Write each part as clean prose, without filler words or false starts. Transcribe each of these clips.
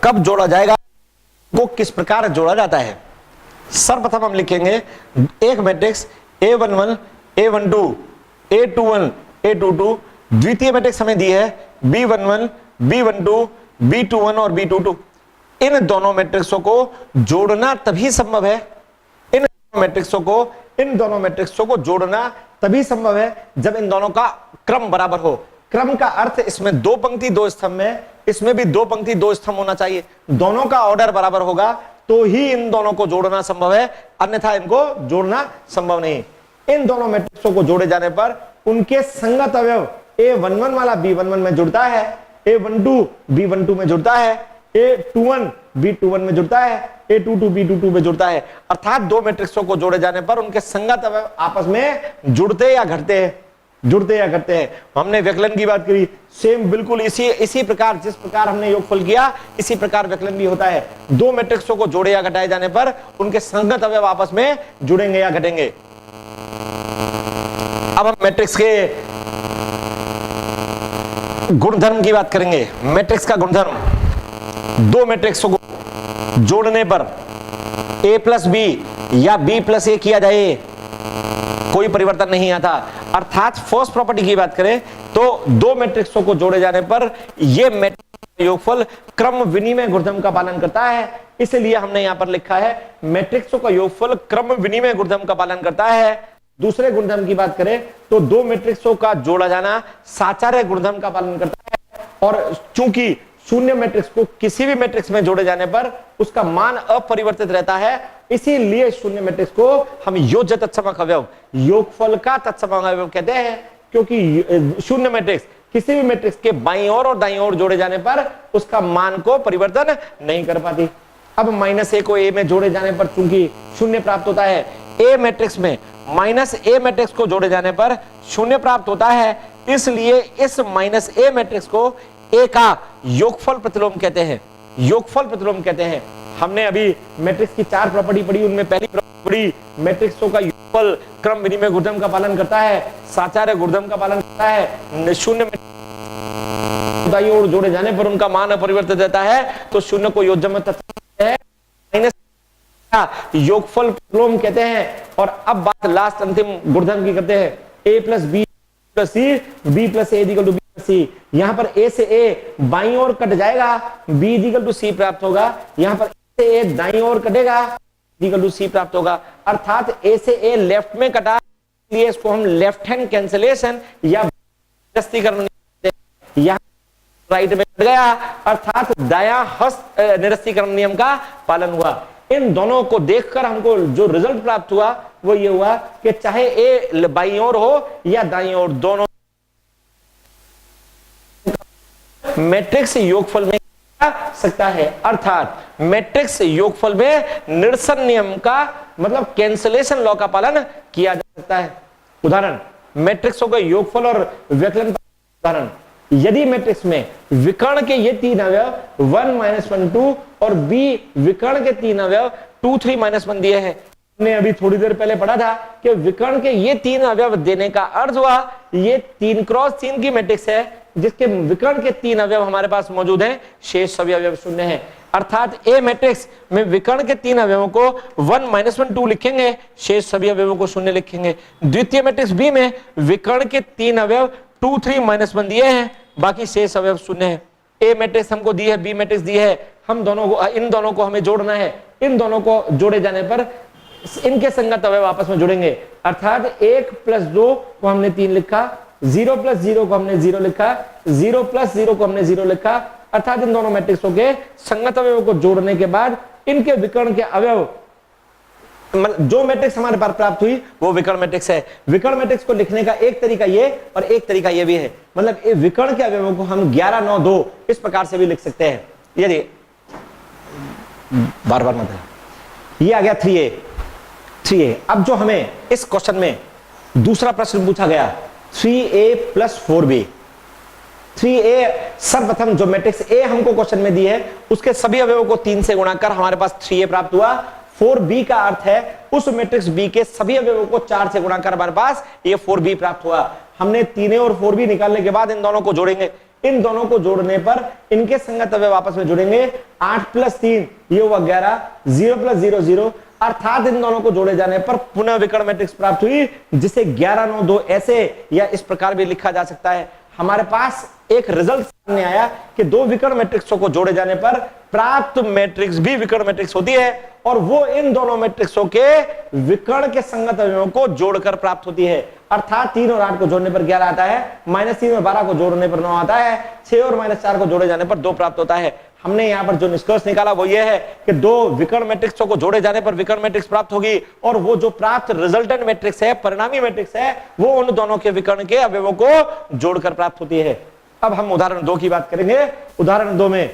कब जोड़ा जाएगा, वो किस प्रकार जोड़ा जाता है। सर्वप्रथम हम लिखेंगे एक matrix A11 A12 A21 A22, द्वितीय मैट्रिक्स हमें दी है B11 B12 B21 और B22। इन दोनों मैट्रिक्सों को जोड़ना तभी संभव है, इन दोनों मैट्रिक्सों को जोड़ना तभी संभव है जब इन दोनों का क्रम बराबर हो। क्रम का अर्थ इसमें दो पंक्ति दो स्तंभ में, इसमें भी दो पंक्ति दो स्तंभ होना चाहिए, दोनों का ऑर्डर बराबर होगा तो ही इन दोनों को जोड़ना संभव है, अन्यथा इनको जोड़ना संभव नहीं। इन दोनों मैट्रिक्सों को जोड़े जाने पर उनके संगत अवयव A11 वाला B11 में जुड़ता है, A12 B12 में जुड़ता है, A21 B21 में जुड़ता है, A22 B22 में जुड़ता है। अर्थात दो मैट्रिक्सों को जोड़े जाने पर उनके संगत अवयव आपस में जुड़ते या घटते हैं, जुड़ते या घटते हैं। हमने व्यकलन की बात करी, सेम बिल्कुल इसी प्रकार जिस प्रकार हमने योगफल किया इसी प्रकार व्यकलन भी होता है। दो मैट्रिक्सों को जोड़े या घटाए जाने पर उनके संगत अवयव आपस में जुड़ेंगे या घटेंगे। अब हम मैट्रिक्स के गुणधर्म की बात करेंगे। मैट्रिक्स का गुणधर्म, दो मैट्रिक्सों को जोड़ने पर A प्लस बी या B प्लस ए किया जाए कोई परिवर्तन नहीं आता। अर्थात फर्स्ट प्रॉपर्टी की बात करें तो दो मैट्रिक्सों को जोड़े जाने पर यह मैट्रिक्स योगफल क्रम विनिमय गुणधर्म का पालन करता है, इसलिए हमने यहां पर लिखा है मैट्रिक्सों का योगफल क्रम विनिमय गुणधर्म का पालन करता है। दूसरे गुणधर्म की बात करें तो दो मैट्रिक्सों का जोड़ा जाना साचार्य गुणधर्म का पालन करता है, और चूंकि शून्य मैट्रिक्स को किसी भी मैट्रिक्स में जोड़े जाने पर उसका मान अपरिवर्तित रहता है, इसीलिए शून्य मैट्रिक्स को हम योज्य तत्समक अवयव, योगफल का तत्समक अवयव कहते हैं, क्योंकि शून्य मैट्रिक्स किसी भी मैट्रिक्स के बाईं ओर और दाईं ओर जोड़े जाने पर उसका मान को परिवर्तन नहीं कर पाती। अब -a को a में जोड़े जाने पर चूंकि शून्य प्राप्त होता है, a मैट्रिक्स में -a मैट्रिक्स को जोड़े जाने पर शून्य प्राप्त होता है, इसलिए इस -a मैट्रिक्स को a का योगफल प्रतिलोम कहते हैं, योगफल प्रतिलोम कहते हैं। हमने अभी मैट्रिक्स की चार प्रॉपर्टी पढ़ी, उनमें पहली प्रॉपर्टी मैट्रिक्सों का योगफल क्रम विनिमय गुणधर्म का पालन करता है, साचार्य गुणधर्म का पालन करता है, शून्य दाईं ओर जोड़े जाने पर उनका मान अपरिवर्तित रहता है, तो शून्य को योज्य में तत्समक है, योगफल प्रतिलोम कहते हैं। और अब बात लास्ट अंतिम गुणधर्म की करते हैं, a plus B plus C B plus A equal to B plus C. यहां पर a से a बाईं ओर कट जाएगा, b इक्वल टू सी प्राप्त होगा, यहां पर a से a दाईं ओर कटेगा, इक्वल टू सी प्राप्त होगा। अर्थात a से a लेफ्ट में कटा, इसलिए इसको हम लेफ्ट हैंड कैंसिलेशन या निरस्तीकरण, यहां राइट में कट गया, अर्थात दायां हस्त निरस्तीकरण नियम का पालन हुआ। इन दोनों को देखकर हमको जो रिजल्ट प्राप्त हुआ वो ये हुआ कि चाहे a बाईं ओर हो या दाईं ओर, दोनों मैट्रिक्स योगफल में आ सकता है। अर्थात मैट्रिक्स योगफल में निरसन नियम का मतलब कैंसिलेशन लॉ का पालन किया जा सकता है। उदाहरण, मैट्रिक्सों का योगफल और व्यकलन। उदाहरण, यदि मैट्रिक्स में विकर्ण के ये तीन अवयव 1 -1 2 और b विकर्ण के तीन अवयव 2 3 -1 दिए हैं, हमने अभी थोड़ी देर पहले पढ़ा था कि विकर्ण के ये तीन अवयव देने का अर्थ हुआ ये 3x3 की मैट्रिक्स है जिसके विकर्ण के तीन अवयव हमारे पास मौजूद हैं, शेष सभी अवयव शून्य हैं। अर्थात ए मैट्रिक्स में विकर्ण के तीन अवयवों को 1 -1 2 लिखेंगे, शेष सभी अवयवों को शून्य लिखेंगे। द्वितीय मैट्रिक्स बी में विकर्ण के तीन अवयव 2 3 -1 दिए हैं, बाकी शेष अवयव शून्य है। ए मैट्रिक्स हमको दी है, बी मैट्रिक्स दी है, हम दोनों को, इन दोनों को हमें जोड़ना है। इन दोनों को जोड़े जाने पर इनके संगत अवयव आपस में जुड़ेंगे। अर्थात 1 + 2 को हमने 3 लिखा, 0 + 0 को हमने 0 लिखा, 0 + 0 को हमने 0 लिखा। अर्थात इन दोनों मैट्रिक्सों के संगत अवयवों को जोड़ने के बाद इनके विकर्ण के अवयव, जो मैट्रिक्स हमारे पास प्राप्त हुई वो विकर्ण मैट्रिक्स है। विकर्ण मैट्रिक्स को लिखने का एक तरीका ये और एक तरीका ये भी है, मतलब ये विकर्ण के अवयवों को हम 11 9 2 इस प्रकार से भी लिख सकते हैं। यदि बार बार मतलब ये आ गया 3a। अब जो हमें इस क्वेश्चन में दूसरा प्रश्न पूछा गया 3a + 4b। 3a सर्वप्रथम जो मैट्रिक्स a हमको क्वेश्चन में दी है उसके सभी अवयवों को 3 से गुणा कर हमारे पास 3a प्राप्त हुआ। 4b का अर्थ है उस मैट्रिक्स b के सभी अवयवों को 4 से गुणा कर हमारे पास ये 4b प्राप्त हुआ। हमने 3a और 4b निकालने के बाद इन दोनों को जोड़ेंगे। इन दोनों को जोड़ने पर इनके संगत अवयव आपस में जुड़ेंगे। 8 + 3 ये हुआ 11, 0 + 0 0, अर्थात इन दोनों को जोड़े जाने पर पुनः विकर्ण मैट्रिक्स प्राप्त हुई, जिसे 11 9 2 ऐसे या इस प्रकार भी लिखा जा सकता है। हमारे पास एक रिजल्ट सामने आया कि दो विकर्ण मैट्रिक्सों को जोड़े जाने पर प्राप्त मैट्रिक्स भी विकर्ण मैट्रिक्स होती है, और वो इन दोनों मैट्रिक्सों के विकर्ण के संगत अवयवों को जोड़कर प्राप्त होती है। अर्थात 3 और 8 को जोड़ने पर 11 आता है, -3 और 12 को जोड़ने पर 9 आता है, 6 और -4 को जोड़े जाने पर 2 प्राप्त होता है। हमने यहां पर जो निष्कर्ष निकाला वो ये है कि दो विकर्ण मैट्रिक्सों को जोड़े जाने पर विकर्ण मैट्रिक्स प्राप्त होगी, और वो जो प्राप्त रिजल्टेंट मैट्रिक्स है, परिणामी मैट्रिक्स है, वो उन दोनों के विकर्ण के अवयवों को जोड़कर प्राप्त होती है। अब हम उदाहरण 2 की बात करेंगे। उदाहरण 2 में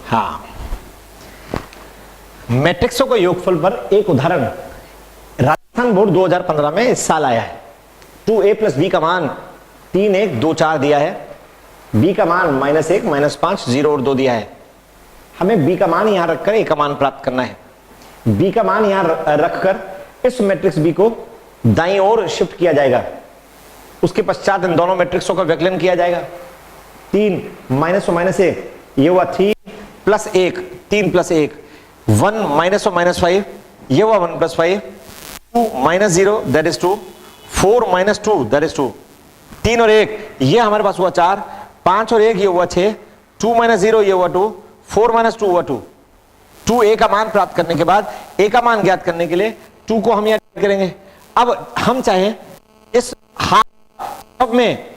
हाँ, मैट्रिक्सों के योगफल पर एक उदाहरण राजस्थान बोर्ड 2015 में इस साल आया है। 2a + b का मान 3 1 2 4 दिया है, b का मान -1 -5 0 और 2 दिया है। हमें b का मान यहां रखकर a का मान प्राप्त करना है। b का मान यहां रखकर इस मैट्रिक्स b को दाईं ओर शिफ्ट किया जाएगा। उसके पश्चात इन दोनों मैट्रिक्सों का व्यवकलन किया जाएगा। 3 -1 ये हुआ 3 + 1 3 + 1, 1 -5 ये हुआ 1 + 5, 2 -0 दैट इज 2, 4 - 2 दैट इज 2, 3 और 1 ये हमारे पास हुआ 4, 5 और 1 ये हुआ 6, 2 - 0 ये हुआ 2, 4 - 2 हुआ 2। 2a का मान प्राप्त करने के बाद a का मान ज्ञात करने के लिए 2 को हम यहां करेंगे। अब हम चाहें इस हाफ में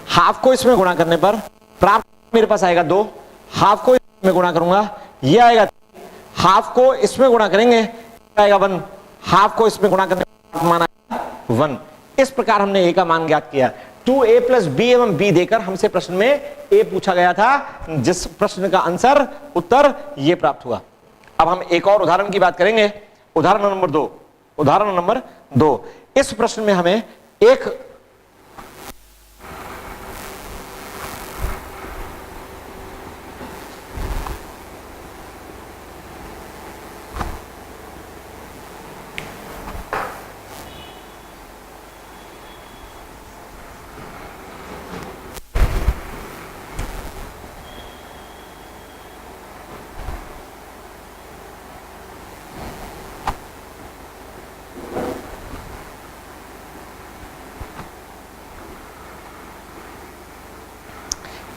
हाफ को इसमें गुणा करने पर प्राप्त मेरे पास आएगा 2, हाफ को इसमें गुणा करूंगा ये आएगा, हाफ को इसमें गुणा करेंगे आएगा 1, हाफ को इसमें गुणा करने पर मान आएगा 1। इस प्रकार हमने a का मान ज्ञात किया। 2a + b एवं b देकर हमसे प्रश्न में a पूछा गया था, जिस प्रश्न का आंसर उत्तर ये प्राप्त हुआ। अब हम एक और उदाहरण की बात करेंगे। उदाहरण नंबर 2। उदाहरण नंबर 2, इस प्रश्न में हमें एक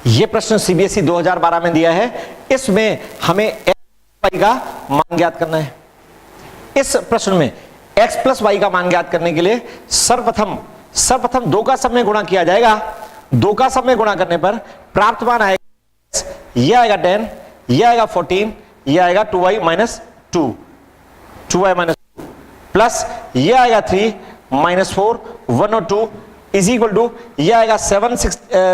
ये प्रश्न सीबीएसई 2012 में दिया है। इसमें हमें x का मान ज्ञात करना है। इस प्रश्न में x + y का मान ज्ञात करने के लिए सर्वप्रथम 2 का सब में गुणा किया जाएगा। 2 का सब में गुणा करने पर प्राप्त मान आएगा, ये आएगा 10, ये आएगा 14, ये आएगा 2y - 2 प्लस ये आएगा 3 - 4 1 और 2 इज इक्वल टू ये आएगा 7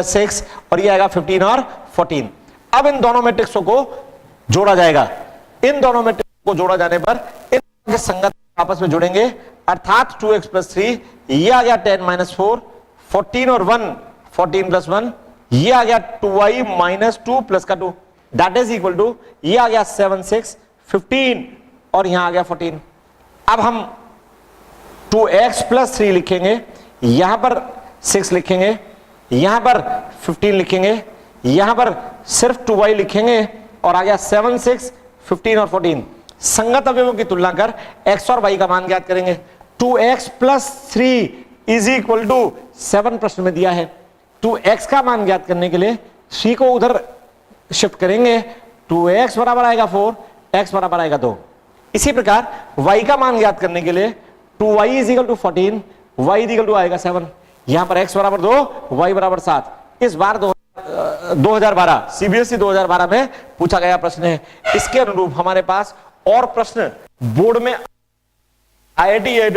6 और ये आएगा 15 और 14। अब इन दोनों मैट्रिक्सों को जोड़ा जाएगा। इन दोनों मैट्रिक्स को जोड़ा जाने पर इन संगत आपस में जुड़ेंगे, अर्थात 2x + 3 ये आ गया 10 - 4, 14 और 1 14 + 1 ये आ गया 2y - 2 प्लस का 2 दैट इज इक्वल टू ये आ गया 7 6 15 और यहां आ गया 14। अब हम 2x प्लस 3 लिखेंगे, यहां पर 6 लिखेंगे, यहां पर 15 लिखेंगे, यहां पर सिर्फ 2y लिखेंगे और आ गया 7, 6, 15 और 14। संगत अवयवों की तुलना कर x और y का मान ज्ञात करेंगे। 2x plus 3 is equal to 7 प्रश्न में दिया है। 2x का मान ज्ञात करने के लिए 3 को उधर शिफ्ट करेंगे, 2x बराबर आएगा 4, x बराबर आएगा 2। इसी प्रकार y का मान ज्ञात करने के लिए 2y is equal to 14, y is equal to आएगा 7, यहां पर x बराबर 2, y बराबर 7। इस बार 2012 सीबीएसई 2012 में पूछा गया प्रश्न है। इसके अनुरूप हमारे पास और प्रश्न बोर्ड में IIT आए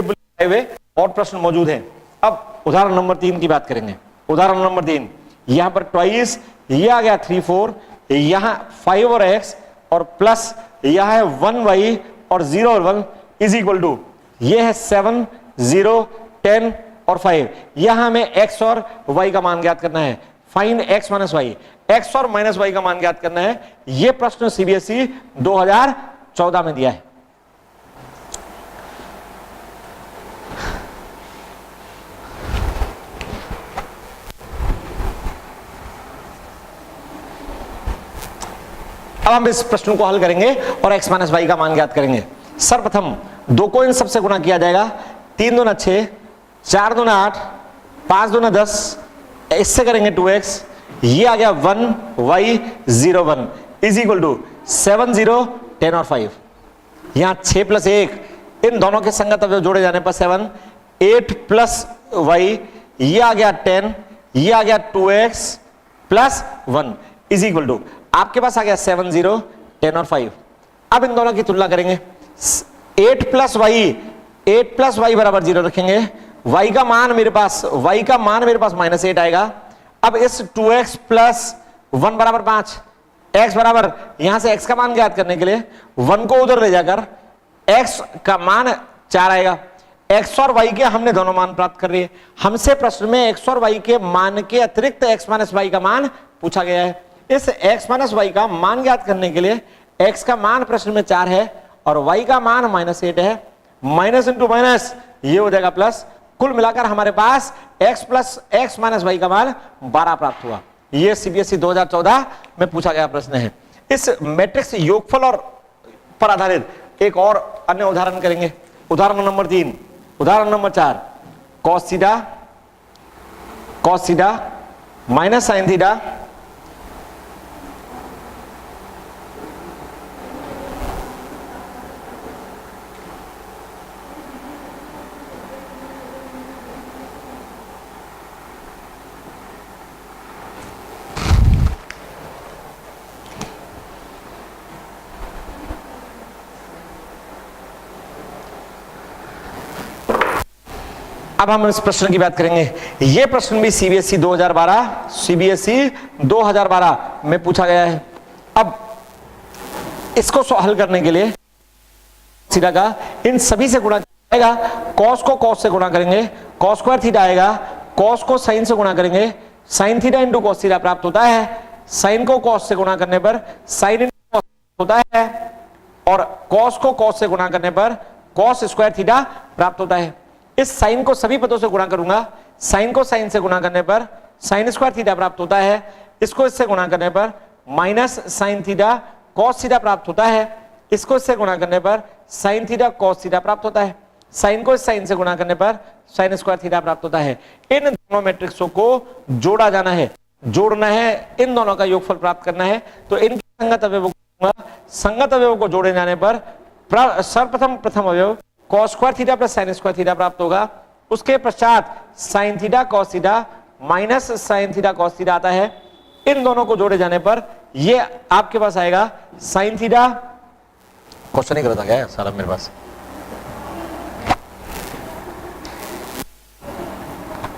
हुए और प्रश्न मौजूद हैं। अब उदाहरण नंबर 3 की बात करेंगे। उदाहरण नंबर 3, यहां पर ट्वाइस, ये आ गया 3, 4, यहां 5 और x और प्लस यह है 1y और 0 और 1 इज इक्वल टू, ये है 7, 0, 10 और 5। यहां हमें x और y का मान ज्ञात करना है। Find x minus y, x और माइनस y का मान ज्ञात करना है। यह प्रश्न सीबीएसई 2014 में दिया है। अब हम इस प्रश्न को हल करेंगे और x माइनस y का मान ज्ञात करेंगे। सर्वप्रथम 2 को इन सबसे गुणा किया जाएगा। 3 दूना 6, 4 दूना 8, 5 दूना 10, इससे करेंगे 2x, ये आ गया 1y 0 1 इज इक्वल टू 7 0 10 और 5। यहां 6 प्लस 1, इन दोनों के संगत अवयव जोड़े जाने पर 7, 8 प्लस y, ये आ गया 10, ये आ गया 2x plus 1 is equal to, आपके पास आ गया 7 0 10 और 5। अब इन दोनों की तुलना करेंगे। 8 प्लस y बराबर 0 रखेंगे। y का मान मेरे पास -8 आएगा। अब इस 2x प्लस 1 बराबर 5, x बराबर, यहां से x का मान ज्ञात करने के लिए 1 को उधर ले जाकर x का मान 4 आएगा। x और y के हमने दोनों मान प्राप्त कर लिए। हमसे प्रश्न में x और y के मान के अतिरिक्त x माइनस y का मान पूछा गया है। इस x माइनस y का मान ज्ञात करने के लिए x का मान प्रश्न में 4 है और y का मान -8 है। माइनस इंटू माइनस ये हो जाएगा प्लस। कुल मिलाकर हमारे पास x plus x minus y का मान 12 प्राप्त हुआ। यह सीबीएसई 2014 में पूछा गया प्रश्न है। इस मैट्रिक्स योगफल और पर आधारित एक और अन्य उदाहरण करेंगे। उदाहरण नंबर 3, उदाहरण number 4, cos theta minus sin theta अब हम इस प्रश्न की बात करेंगे। यह प्रश्न भी सीबीएसई 2012 में पूछा गया है। अब इसको हल करने के लिए थीटा का इन सभी से गुणा आएगा। कॉस को कॉस से गुणा करेंगे, कॉस स्क्वायर थीटा आएगा। कॉस को साइन से गुणा करेंगे, sine theta into cos theta प्राप्त होता है। साइन को कॉस से गुणा करने पर साइन इंटू कॉस होता है और कॉस को कॉस से गुणा करने पर कॉस स्क्वायर थीटा प्राप्त होता है। इस साइन को सभी पदों से गुणा करूंगा। साइन को साइन से गुणा करने पर साइन स्क्वायर थीटा प्राप्त होता है। इसको इससे गुणा करने पर minus sine theta cos theta प्राप्त होता है। इसको इससे गुणा करने पर साइन थीटा कॉस थीटा प्राप्त होता है। साइन को इस साइन से गुणा करने पर साइन स्क्वायर थीटा प्राप्त होता है। इन दोनों मैट्रिक्सों को जोड़ा जाना है, जोड़ना है, इन दोनों का योगफल प्राप्त करना है। तो इनके संगत अवयवों को जोड़े जाने पर सर्वप्रथम प्रथम अवयव cos square theta plus sine square theta प्राप्त होगा। उसके पश्चात sine theta cos theta minus sine theta cos theta आता है। इन दोनों को जोड़े जाने पर ये आपके पास आएगा साइन थीटा, क्वेश्चन ही गलत आ गया सारा मेरे पास।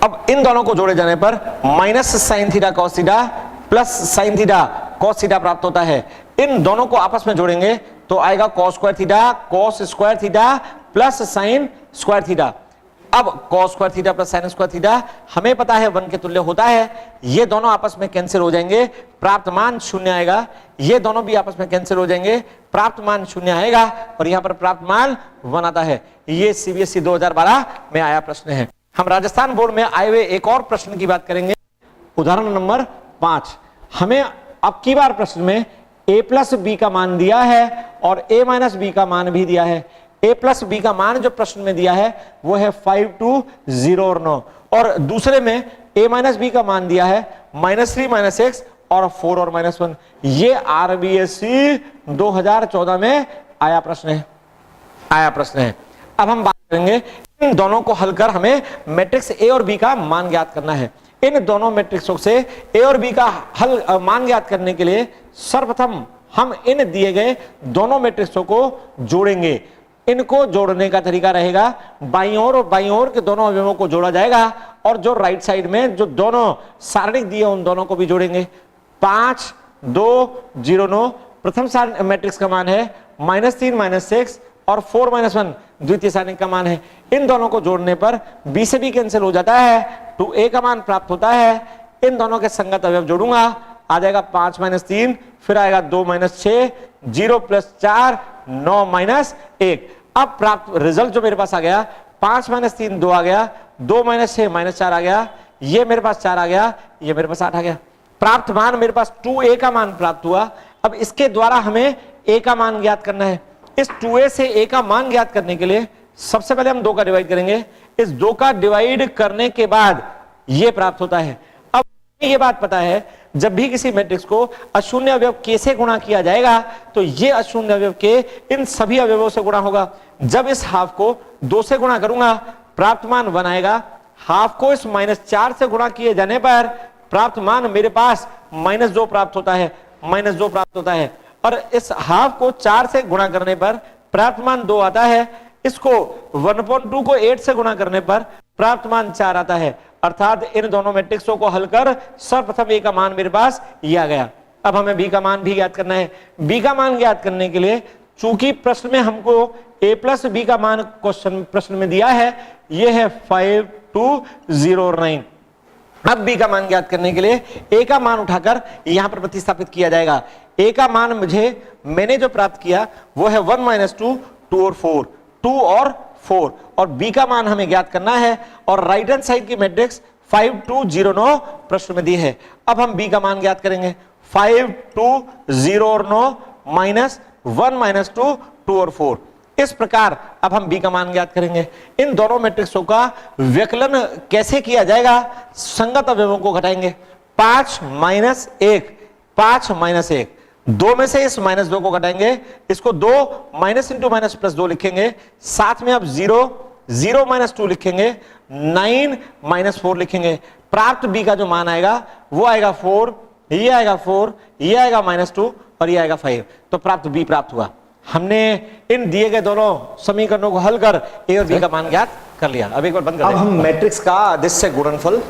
अब इन दोनों को जोड़े जाने पर minus sine theta cos theta plus sine theta cos theta प्राप्त होता है। इन दोनों को आपस में जोड़ेंगे तो आएगा cos square theta plus sine square theta. अब cos square theta plus sin square theta हमें पता है 1 के तुल्य होता है, ये दोनों आपस में कैंसिल हो जाएंगे, प्राप्त मान 0 आएगा, ये दोनों भी आपस में कैंसिल हो जाएंगे, प्राप्त मान 0 आएगा और यहां पर प्राप्त मान 1 आता है। ये सीबीएसई 2012 में आया प्रश्न है। हम राजस्थान बोर्ड में आए हुए एक और प्रश्न की बात करेंगे, उदाहरण नंबर 5। हमें अब की बार प्रश्न में a प्लस बी का मान दिया है और a माइनस बी का मान भी दिया है। a प्लस बी का मान जो प्रश्न में दिया है वो है 5, 2, 0 और 9, और दूसरे में a माइनस बी का मान दिया है -3, -x और 4 और -1। ये आरबीएसई 2014 में आया प्रश्न है। अब हम बात करेंगे इन दोनों को हल कर हमें मैट्रिक्स ए और बी का मान ज्ञात करना है। इन दोनों मैट्रिक्सों से ए और बी का हल मान ज्ञात करने के लिए सर्वप्रथम हम इन दिए गए दोनों मैट्रिक्सों को जोड़ेंगे। इनको जोड़ने का तरीका रहेगा बाईं ओर और बाईं ओर के दोनों अवयवों को जोड़ा जाएगा और जो राइट साइड में जो दोनों सारणिक दिए उन दोनों को भी जोड़ेंगे। 5, 2, 0, 9 प्रथम मैट्रिक्स का मान है, -3, -6 और 4, -1 द्वितीय सारणिक का मान है। इन दोनों को जोड़ने पर b से b कैंसिल हो जाता है, 2a का मान प्राप्त होता है। इन दोनों के संगत अवयव जोड़ूंगा, आ जाएगा 5 - 3, फिर आएगा 2 - 6, 0 + 4, 9 - 1। अब प्राप्त रिजल्ट जो मेरे पास आ गया 5 - 3 2 आ गया, 2 - 6 -4 आ गया, ये मेरे पास 4 आ गया, ये मेरे पास 8 आ गया। प्राप्त मान मेरे पास 2a का मान प्राप्त हुआ। अब इसके द्वारा हमें a का मान ज्ञात करना है। इस 2a से a का मान ज्ञात करने के लिए सबसे पहले हम 2 का डिवाइड करेंगे। इस 2 का डिवाइड करने के बाद ये प्राप्त होता है। अब ये बात पता है जब भी किसी मैट्रिक्स को अशून्य अवयव k से गुणा किया जाएगा तो ये अशून्य अवयव k इन सभी अवयवों से गुणा होगा। जब इस हाफ को 2 से गुणा करूंगा प्राप्त मान 1 आएगा। हाफ को इस -4 से गुणा किए जाने पर प्राप्त मान मेरे पास -2 प्राप्त होता है, और इस हाफ को 4 से गुणा करने पर प्राप्त मान 2 आता है। इसको 1/2 को 8 से गुणा करने पर प्राप्त मान 4 आता है। अर्थात इन दोनों मैट्रिक्सों को हल कर सर्वप्रथम a का मान मेरे पास ये आ गया। अब हमें b का मान भी ज्ञात करना है। b का मान ज्ञात करने के लिए चूंकि प्रश्न में हमको a प्लस b का मान प्रश्न में दिया है, ये है 5, 2, 0 और 9। अब b का मान ज्ञात करने के लिए a का मान उठाकर यहां पर प्रतिस्थापित किया जाएगा। a का मान मैंने जो प्राप्त किया वो है 1 - 2, 2 और 4, 2 और 4, और b का मान हमें ज्ञात करना है। और राइट हैंड साइड की मैट्रिक्स 5, 2, 0, 9 प्रश्न में दी है। अब हम b का मान ज्ञात करेंगे। 5, 2, 0 और 9 -1 - 2, 2 और 4। इस प्रकार अब हम b का मान ज्ञात करेंगे। इन दोनों मैट्रिक्सों का व्यकलन कैसे किया जाएगा? संगत अवयवों को घटाएंगे। 5 - 1, 5 - 1, 2 में से इस -2 को घटाएंगे, इसको 2 -× +2 लिखेंगे। साथ में अब 0, 0 - 2 लिखेंगे, 9 - 4 लिखेंगे। प्राप्त b का जो मान आएगा वो आएगा 4, ये आएगा 4, ये आएगा -2 और ये आएगा 5। तो प्राप्त b प्राप्त हुआ। हमने इन दिए गए दोनों समीकरणों को हल कर a और b का मान ज्ञात कर लिया। अब एक बार बंद कर दें। अब हम मैट्रिक्स का अदिश से गुणनफल